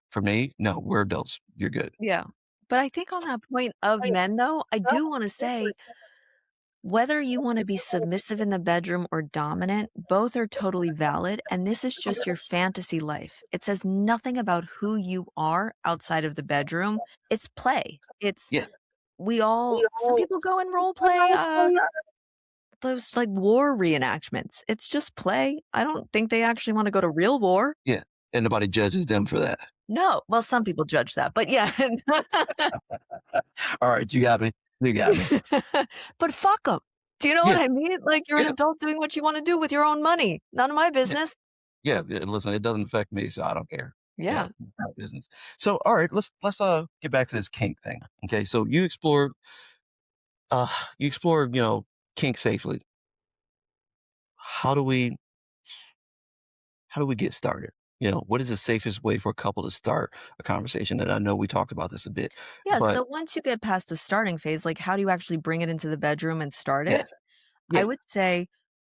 for me, no, we're adults. You're good. Yeah. But I think on that point of men, though, I do want to say whether you want to be submissive in the bedroom or dominant, both are totally valid. And this is just your fantasy life. It says nothing about who you are outside of the bedroom. It's play. Yeah. Some people go and role play, those like war reenactments. It's just play. I don't think they actually want to go to real war. Yeah. And nobody judges them for that. No. Well, some people judge that, but yeah. All right, you got me. You got me. But fuck them. Do you know what Yeah. I mean? Like, you're an Yeah. adult doing what you wanna do with your own money. None of my Yeah. business. Yeah. Yeah. Listen, it doesn't affect me, so I don't care. Yeah. It's my business. So, all right, let's get back to this kink thing. Okay. So uh you explored, kink safely. How do we how do we get started? What is the safest way for a couple to start a conversation? And I know we talked about this a bit, Yeah, but so once you get past the starting phase, like, how do you actually bring it into the bedroom and start yeah, it? I yeah. would say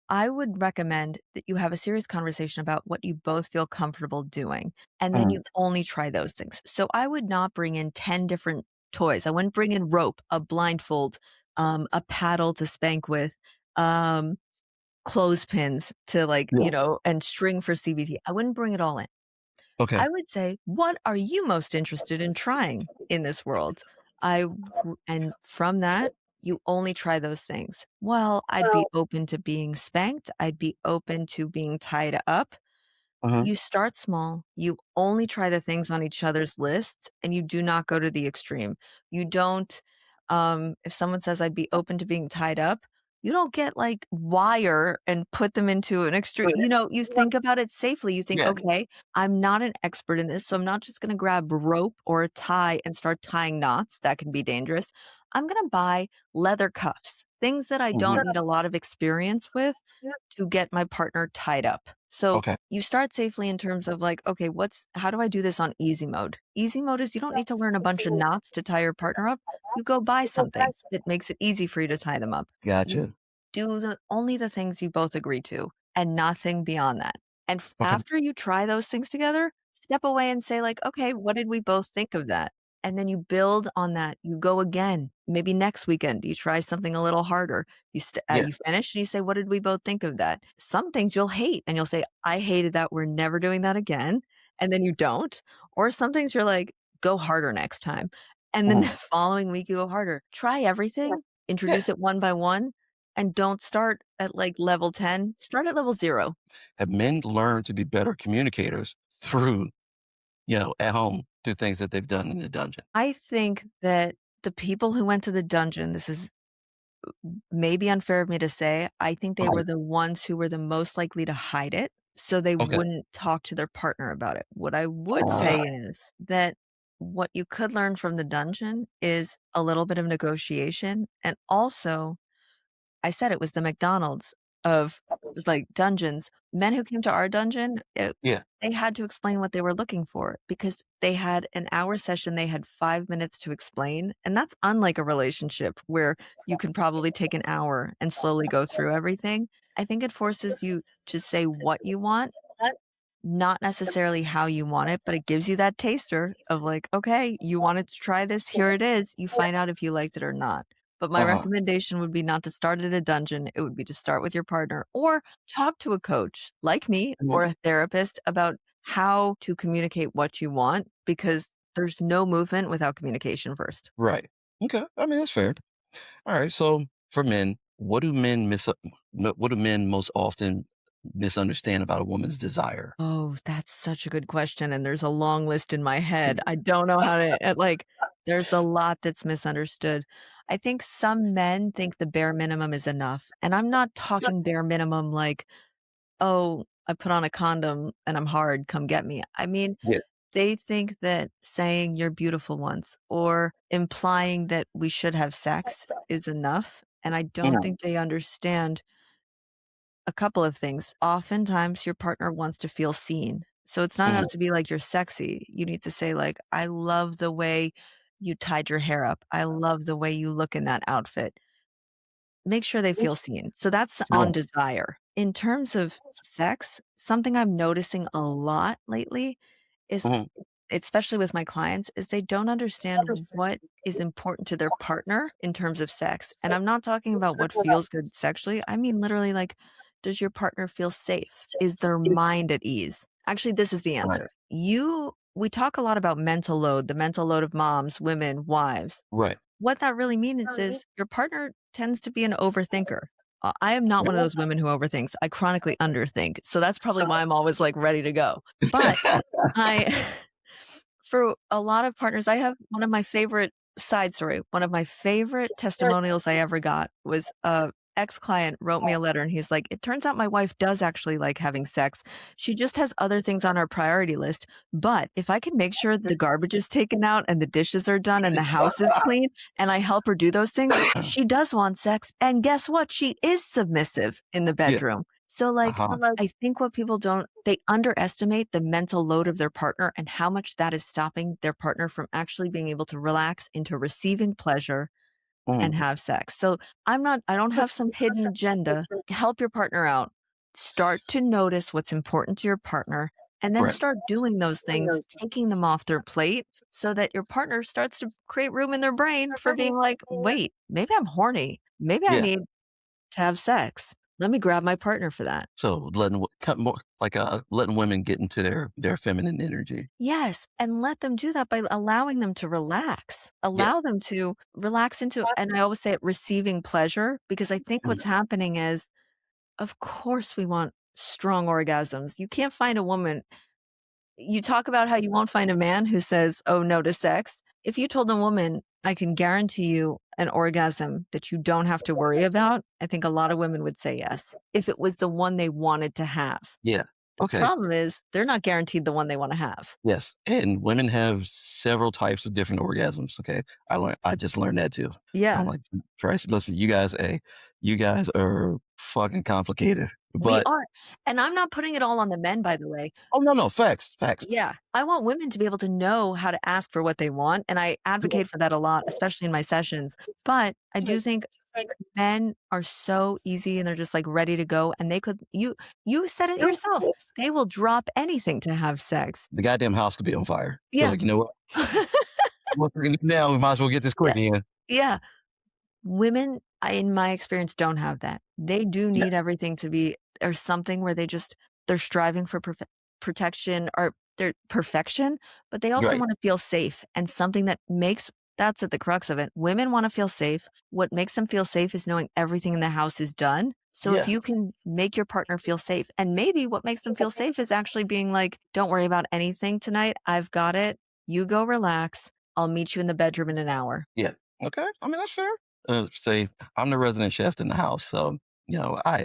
I would recommend that you have a serious conversation about what you both feel comfortable doing, and then Mhm. you only try those things. So I would not bring in 10 different toys. I wouldn't bring in rope, a blindfold, a paddle to spank with, um, clothespins to, like, Yeah. and string for CBT. I wouldn't bring it all in. Okay. I would say, what are you most interested in trying in this world? And from that, you only try those things. Well, I'd be open to being spanked. I'd be open to being tied up. Uh-huh. You start small, you only try the things on each other's lists, and you do not go to the extreme. You don't, if someone says, "I'd be open to being tied up," you don't get, like, wire and put them into an extreme. You think about it safely. You think, Yeah. "Okay, I'm not an expert in this, so I'm not just gonna grab rope or a tie and start tying knots, that can be dangerous. I'm gonna buy leather cuffs, things that I Mhm. don't need a lot of experience with to get my partner tied up." So Okay. you start safely in terms of like, okay, how do I do this on easy mode? Easy mode is you don't need to learn a bunch of knots to tie your partner up. You go buy something that makes it easy for you to tie them up. You Gotcha. do only the things you both agree to and nothing beyond that. And Okay. after you try those things together, step away and say like, okay, what did we both think of that? and then you build on that. You go again. Maybe next weekend, you try something a little harder. Yeah. You finish and you say, "What did we both think of that?" Some things you'll hate, and you'll say, "I hated that. We're never doing that again." And then you don't. Or some things you're like, "Go harder next time." And then the Mhm. following week, you go harder. Try everything, Yeah. introduce it one by one, and don't start at, like, level 10. Start at level 0. Have men learned to be better communicators through, at home through things that they've done in the dungeon? I think that the people who went to the dungeon, this is maybe unfair of me to say, I think they Okay. were the ones who were the most likely to hide it, so they Okay. wouldn't talk to their partner about it. What I would Uh, say is that what you could learn from the dungeon is a little bit of negotiation, and also I said it was the McDonald's of, like, dungeons. Men who came to our dungeon, yeah. they had to explain what they were looking for because they had an hour session, they had 5 minutes to explain, and that's unlike a relationship where you can probably take an hour and slowly go through everything. I think it forces you to say what you want, not necessarily how you want it, but it gives you that taster of like, "Okay, you wanted to try this, here it is." You find out if you liked it or not. But my Uh-huh. recommendation would be not to start at a dungeon, it would be to start with your partner or talk to a coach like me Mhm. or a therapist about how to communicate what you want because there's no movement without communication first. Right. Okay. I mean, that's fair. All right. So for men, what do men most often misunderstand about a woman's desire? Oh, that's such a good question, and there's a long list in my head. I don't know how to there's a lot that's misunderstood. I think some men think the bare minimum is enough, and I'm not talking bare minimum like, "Oh, I put on a condom and I'm hard, come get me." I mean, Yeah. they think that saying "you're beautiful" once or implying that we should have sex is enough, and I don't Mhm. think they understand a couple of things. Oftentimes, your partner wants to feel seen. So it's not Mhm. enough to be like, "You're sexy." You need to say like, "I love the way you tied your hair up. I love the way you look in that outfit." Make sure they feel seen. So that's on Right. desire. In terms of sex, something I'm noticing a lot lately is Mhm. especially with my clients, is they don't understand what is important to their partner in terms of sex. And I'm not talking about what feels good sexually. I mean, literally, like, does your partner feel safe? Is their mind at ease? Actually, this is the Right. answer. We talk a lot about mental load, the mental load of moms, women, wives. Right. What that really means is your partner tends to be an overthinker. I am not one of those women who overthinks. I chronically underthink. So that's probably why I'm always like ready to go. But I for a lot of partners, I have one of my favorite side story, one of my favorite testimonials I ever got was a ex-client wrote me a letter and he's like, "It turns out my wife does actually like having sex. She just has other things on her priority list, but if I can make sure the garbage is taken out and the dishes are done and the house is clean and I help her do those things, she does want sex, and guess what? She is submissive in the Yeah. bedroom." So, like, Uh-huh. I think what people don't they underestimate the mental load of their partner and how much that is stopping their partner from actually being able to relax into receiving pleasure Mhm. and have sex. So, I don't have some hidden agenda. Help your partner out. Start to notice what's important to your partner and then Right. start doing those things, taking them off their plate so that your partner starts to create room in their brain for being like, "Wait, maybe I'm horny. Maybe I Yeah. need to have sex. Let me grab my partner for that." So letting cut more like letting women get into their feminine energy. Yes, and let them do that by allowing them to relax. Yeah. Allow them to relax into and I always say it, receiving pleasure, because I think Mhm. what's happening is, of course, we want strong orgasms. You can't find a woman you talk about how you won't find a man who says, "Oh, no to sex." If you told a woman, "I can guarantee you an orgasm that you don't have to worry about," I think a lot of women would say yes, if it was the one they wanted to have. Yeah. The Okay. problem is they're not guaranteed the one they wanna have. Yes. And women have several types of different orgasms. Okay. I just learned that too. I'm Yeah. like, Christ, listen, you guys are fucking complicated. We But are, and I'm not putting it all on the men, by the way. oh no, no, facts, facts. Yeah, I want women to be able to know how to ask for what they want, and I advocate for that a lot, especially in my sessions, but I do think men are so easy and they're just, like, ready to go, and they could you said it yourself, they will drop anything to have sex. The goddamn house could be on fire. They're Yeah. like, you know what? Well, now we might as well get this Yeah. quick in. Yeah. Women, in my experience, don't have that. They do Yeah, need everything to be or something where they're striving for protection or their perfection, but they also right. wanna feel safe and something that makes that's at the crux of it. Women wanna feel safe. What makes them feel safe is knowing everything in the house is done. So if you Yes. can make your partner feel safe and maybe what makes them feel safe is actually being like, "Don't worry about anything tonight. I've got it. You go relax. I'll meet you in the bedroom in an hour." Yeah. Okay. I mean, that's fair. Say I'm the resident chef in the house, so I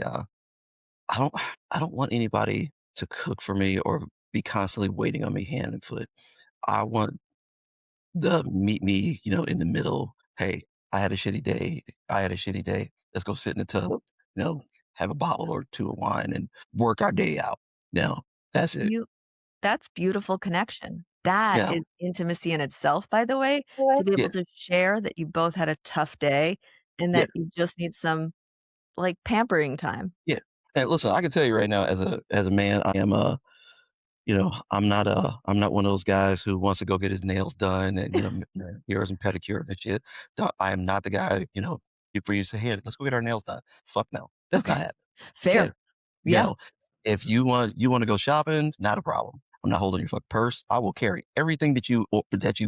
don't I don't want anybody to cook for me or be constantly waiting on me hand and foot. I want the meet me, in the middle. Hey, I had a shitty day. I had a shitty day. Let's go sit in the tub, have a bottle or two of wine and work our day out. Now, that's it. You That's beautiful connection. That Yeah. is intimacy in itself, by the way, to be Yeah. able to share that you both had a tough day and Yeah. that you just need some, like, pampering time. Yeah. And listen, I can tell you right now, as a man, I am I'm not one of those guys who wants to go get his nails done and, manicures and pedicures and shit. I am not the guy, for you to say, "Hey, let's go get our nails done." Fuck no. That's not Okay. happening. Yeah. Fair. Yeah. No. If you wanna go shopping, not a problem. I'm not holding your fucking purse. I will carry everything that you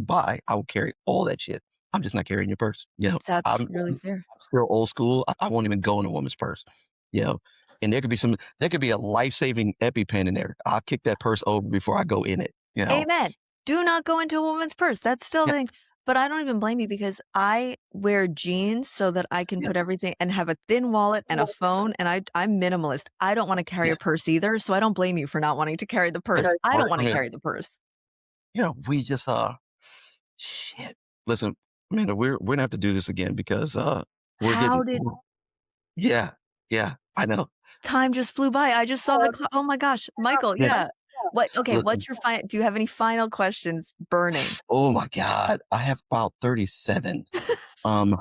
buy. I will carry all that shit. I'm just not carrying your purse. That's I'm really I'm fair. still old school. I won't even go in a woman's purse, you know? And there could be a life-saving EpiPen in there. I'll kick that purse over before I go in it, you know? Amen. Do not go into a woman's purse. That's still Yeah, the thing. But I don't even blame you because I wear jeans so that I can yeah, put everything and have a thin wallet and a phone, and I'm minimalist. I don't wanna carry yeah. a purse either, so I don't blame you for not wanting to carry the Yeah. purse. I don't I wanna mean, carry the purse. we just, shit. Listen, Amanda, we're gonna have to do this again because, we're How getting did yeah, yeah, I know. time just flew by? I just saw the clock. Oh my gosh. Michael, Yeah, yeah. listen. What's your do you have any final questions burning? Oh my god, I have about 37. Um,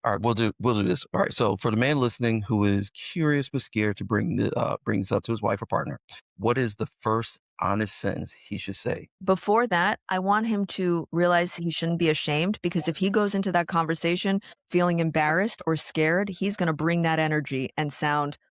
alright, we'll do this. Alright, so for the man listening who is curious but scared to bring this up to his wife or partner, what is the first honest sentence he should say? Before that, I want him to realize he shouldn't be ashamed because if he goes into that conversation feeling embarrassed or scared, he's going to bring that energy and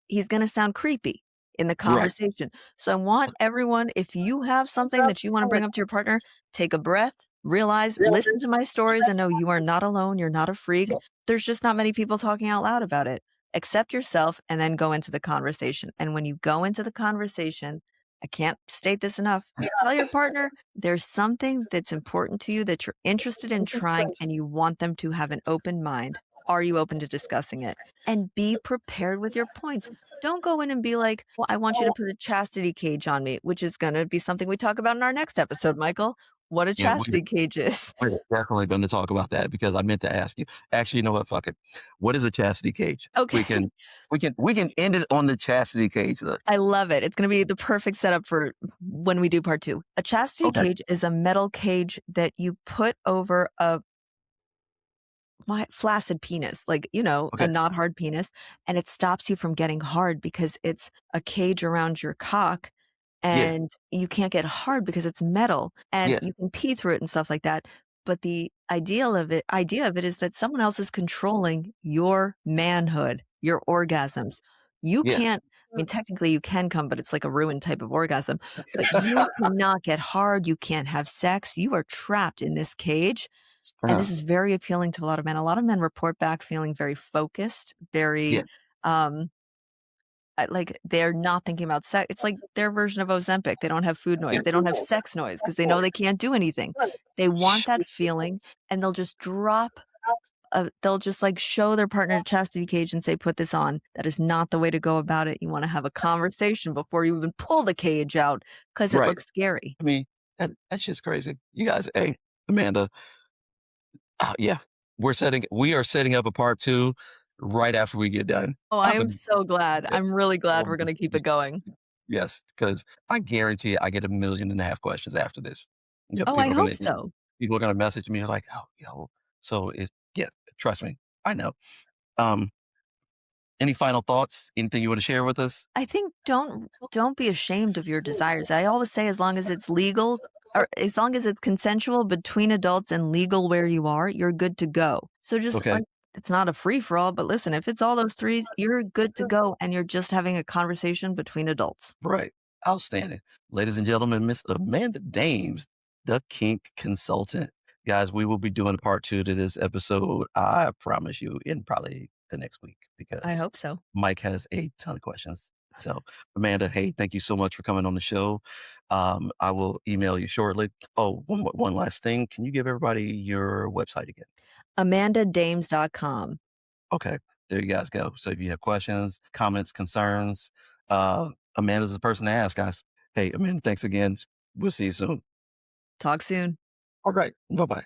he's going to sound creepy in the Right. conversation. So I want everyone, if you have something that you want to bring up to your partner, take a breath, realize, listen to my stories and know you are not alone. You're not a freak. There's just not many people talking out loud about it. Accept yourself and then go into the conversation. And when you go into the conversation, I can't state this enough. Tell your partner there's something that's important to you that you're interested in trying and you want them to have an open mind. Are you open to discussing it? And be prepared with your points. Don't go in and be like, well, I want you to put a chastity cage on me, which is going to be something we talk about in our next episode, Michael. What a Yeah, we're chastity cage is. we're definitely gonna talk about that because I meant to ask you. Actually, you know what? Fuck it. What is a chastity cage? We Okay. can we can end it on the chastity cage. I love it. It's going to be the perfect setup for when we do part two. A chastity Okay. cage is a metal cage that you put over a flaccid penis, like, a Okay. not hard penis, and it stops you from getting hard because it's a cage around your cock, Yeah. and you can't get hard because it's metal, and Yeah. you can pee through it and stuff like that. But the idea of it is that someone else is controlling your manhood, your orgasms. You Yeah. can't I mean, technically you can come, but it's like a ruined type of orgasm, but you cannot get hard, you can't have sex, you are trapped in this cage, and Uh, this is very appealing to a lot of men. A lot of men report back feeling very focused, yeah. very, um, like they're not thinking about sex. It's like their version of Ozempic. They don't have food Yeah. noise. They don't have sex noise because they know they can't do anything. They want that feeling and they'll just they'll just like show their partner a chastity cage and say, put this on. That is not the way to go about it. You want to have a conversation before you even pull the cage out because it Right. looks scary. I mean, that's just crazy. You guys, hey, Amanda, yeah, we are setting up a part 2 right after we get done. Oh, I I've am been so glad. yeah, I'm really glad well, we're going to keep it going. yes, because I guarantee I get 1.5 million questions after this. Oh, I hope so. People are gonna message me like, "Oh, yo," so yeah, trust me, I know. Um, any final thoughts? Anything you wanna share with us? I think don't be ashamed of your desires. I always say as long as it's legal, or as long as it's consensual between adults and legal where you are, you're good to go. So just Okay. like it's not a free for all, but listen, if it's all those threes, you're good to go and you're just having a conversation between adults. Right. Outstanding. Ladies and gentlemen, Miss Amanda Dames, the Kink Consultant. Guys, we will be doing part two to this episode, I promise you, in probably the next week I because hope so. Mike has a ton of questions. So, Amanda, hey, thank you so much for coming on the show. I will email you shortly. Oh, one last thing. Can you give everybody your website again? AmandaDames.com. Okay, there you guys go. So if you have questions, comments, concerns, Amanda's the person to ask, guys. Hey, Amanda, thanks again. We'll see you soon. Talk soon. All right. Bye bye.